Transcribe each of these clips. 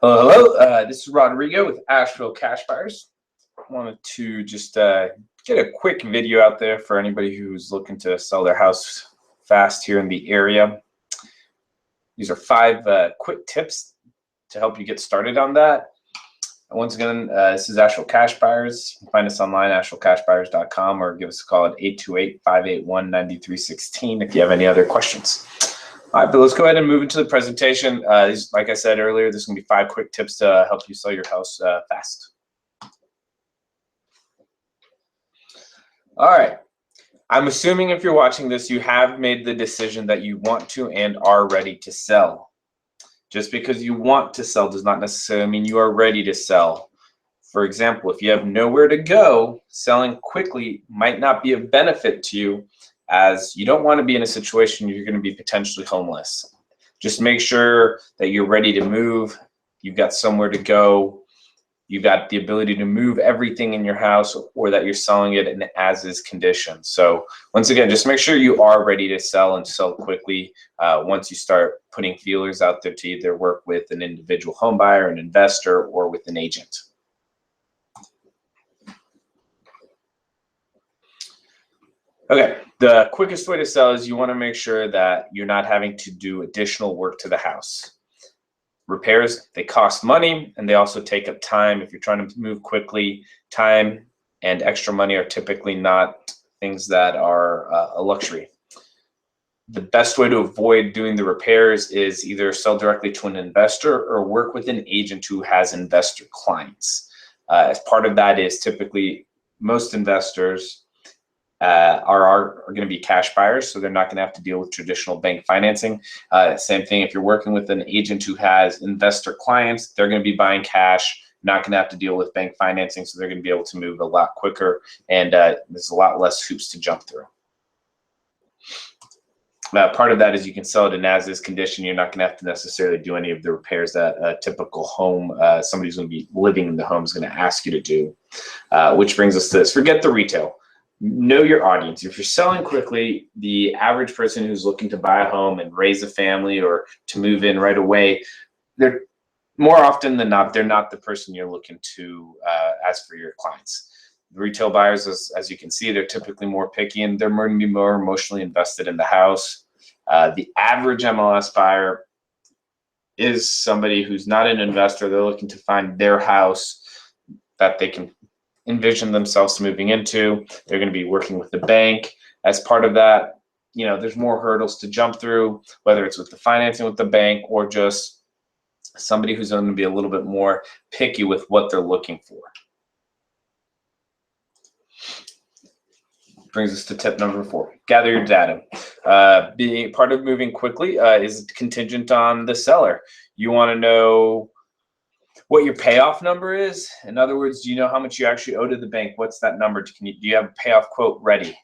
Hello. This is Rodrigo with Asheville Cash Buyers. I wanted to just get a quick video out there for anybody who's looking to sell their house fast here in the area. These are 5 quick tips to help you get started on that. And once again, this is Asheville Cash Buyers. You can find us online, ashevillecashbuyers.com, or give us a call at 828-581-9316 if you have any other questions. All right, but let's go ahead and move into the presentation. Like I said earlier, this is going to be 5 quick tips to help you sell your house fast. All right. I'm assuming if you're watching this, you have made the decision that you want to and are ready to sell. Just because you want to sell does not necessarily mean you are ready to sell. For example, if you have nowhere to go, selling quickly might not be of benefit to you, as you don't want to be in a situation you're going to be potentially homeless. Just make sure that you're ready to move, you've got somewhere to go, you've got the ability to move everything in your house, or that you're selling it in as-is condition. So once again, just make sure you are ready to sell and sell quickly once you start putting feelers out there to either work with an individual home buyer, an investor, or with an agent. Okay, the quickest way to sell is you want to make sure that you're not having to do additional work to the house. Repairs, they cost money and they also take up time. If you're trying to move quickly, time and extra money are typically not things that are a luxury. The best way to avoid doing the repairs is either sell directly to an investor or work with an agent who has investor clients. As part of that is typically most investors are going to be cash buyers, so they're not going to have to deal with traditional bank financing. Same thing if you're working with an agent who has investor clients, they're going to be buying cash, not going to have to deal with bank financing, so they're going to be able to move a lot quicker, and there's a lot less hoops to jump through. Part of that is you can sell it in as-is condition. You're not going to have to necessarily do any of the repairs that a typical home, somebody who's going to be living in the home is going to ask you to do, which brings us to this. Forget the retail. Know your audience. If you're selling quickly, the average person who's looking to buy a home and raise a family or to move in right away, they're more often than not, they're not the person you're looking to ask for your clients. The retail buyers, as you can see, they're typically more picky and they're going to be more emotionally invested in the house. The average MLS buyer is somebody who's not an investor. They're looking to find their house that they can envision themselves moving into. They're going to be working with the bank. As part of that, you know, there's more hurdles to jump through, whether it's with the financing with the bank or just somebody who's going to be a little bit more picky with what they're looking for. Brings us to tip number 4. Gather your data. Being part of moving quickly is contingent on the seller. You want to know what your payoff number is. In other words, do you know how much you actually owe to the bank? What's that number? Do you have a payoff quote ready?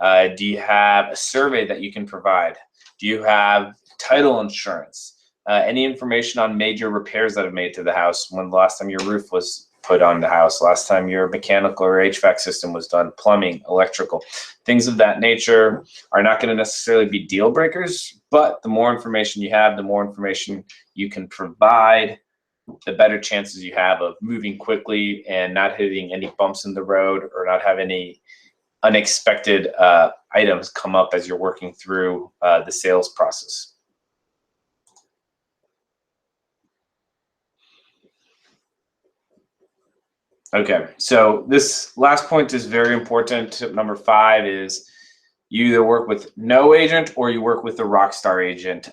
Do you have a survey that you can provide? Do you have title insurance? Any information on major repairs that have made to the house? When the last time your roof was put on the house? Last time your mechanical or HVAC system was done? Plumbing, electrical, things of that nature are not going to necessarily be deal breakers, but the more information you have, the more information you can provide, the better chances you have of moving quickly and not hitting any bumps in the road or not have any unexpected items come up as you're working through the sales process. Okay, so this last point is very important. Tip number 5 is you either work with no agent or you work with a rockstar agent.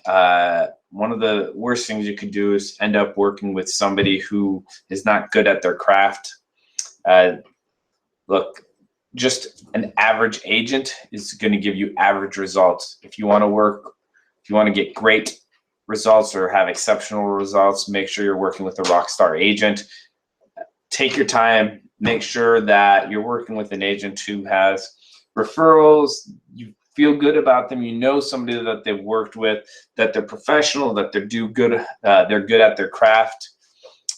One of the worst things you could do is end up working with somebody who is not good at their craft. Look, just an average agent is going to give you average results. If you want to get great results or have exceptional results, make sure you're working with a rockstar agent. Take your time, make sure that you're working with an agent who has referrals, you feel good about them, you know somebody that they've worked with, that they're professional, that they're good at their craft.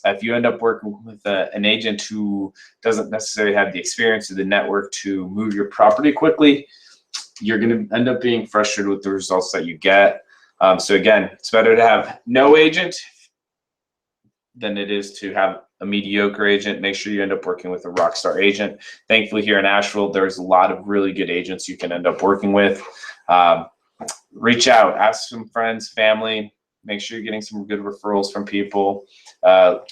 If you end up working with an agent who doesn't necessarily have the experience or the network to move your property quickly, you're going to end up being frustrated with the results that you get. So again, it's better to have no agent than it is to have a mediocre agent. Make sure you end up working with a rockstar agent. Thankfully, here in Asheville, there's a lot of really good agents you can end up working with. Reach out, ask some friends, family. Make sure you're getting some good referrals from people.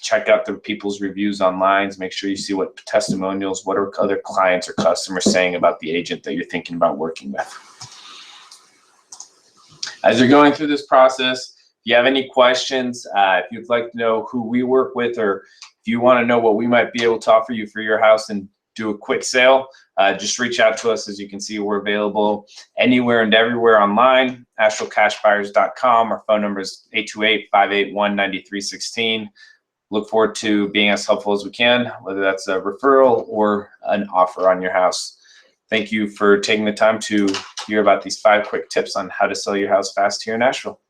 Check out the people's reviews online. Make sure you see what testimonials, what are other clients or customers saying about the agent that you're thinking about working with. As you're going through this process, if you have any questions, if you'd like to know who we work with, or if you want to know what we might be able to offer you for your house and do a quick sale, just reach out to us. As you can see, we're available anywhere and everywhere online, AshevilleCashBuyers.com. Our phone number is 828-581-9316. Look forward to being as helpful as we can, whether that's a referral or an offer on your house. Thank you for taking the time to hear about these 5 quick tips on how to sell your house fast here in Asheville.